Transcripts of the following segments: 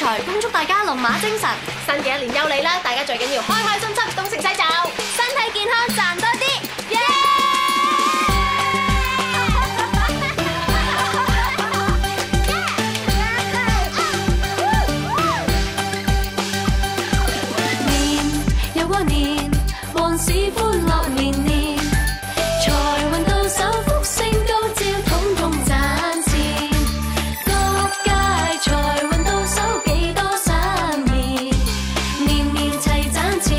財，恭祝大家龍馬精神。新嘅一年又嚟啦，大家最緊要開開心心，東成西就，身體健康，賺多啲，耶！年又過年，旺事歡樂年年，財運到手，福星高照，統統賺錢。各界財運到手，幾多新年，年年齊賺錢，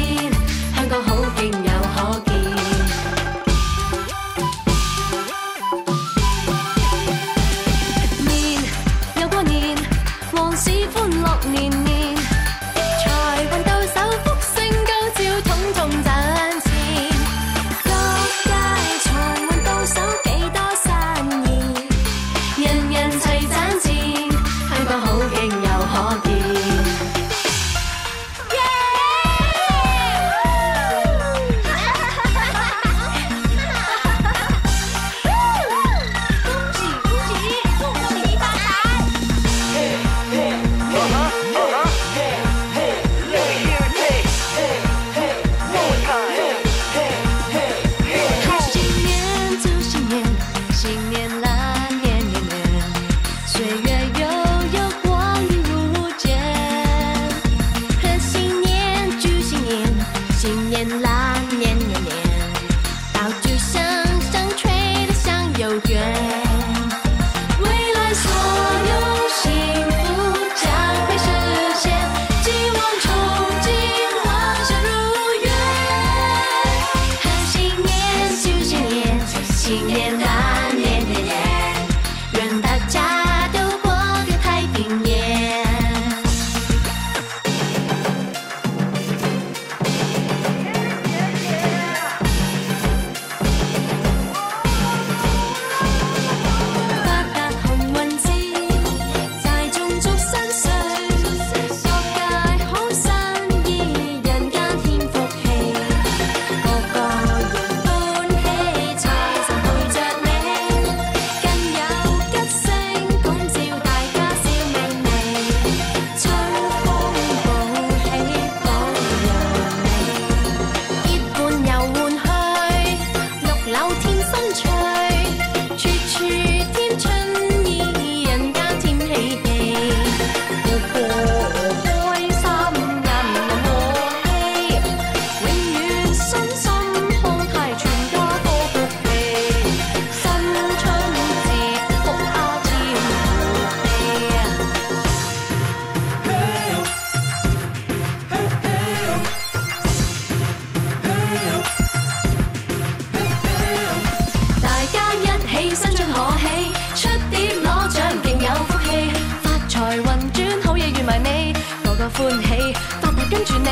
香港好勁又可見。年又過年，旺事歡樂年年，財運到手，福星高照，統統賺錢。各界財運到手，幾多新意，人人齊賺錢，香港好勁又可見。新年祝新年，新年來年年年，歲月悠悠，光陰如箭。新年祝新年，新年來年年年，爆竹響響，吹得像有緣。未來所有幸福將會實現，希望憧憬，幻想如願。新年祝新年，新年來年年年，願大家都過個太平年。發達鴻運至，大眾祝新歲，各界好生意，人間添福氣，個個人歡喜，財神陪着你，更有吉星拱照，大家笑眯眯，秋風報喜，保佑你，結伴遊玩去，綠柳添新趣，處處添春意，人間添喜氣，個個開心，人人和氣，永遠身心康泰，全家多福氣，新春節福啊添大家一起新春可喜，出碟攞獎勁有福氣，發財運轉好嘢預埋你，個個歡喜，發達跟住你。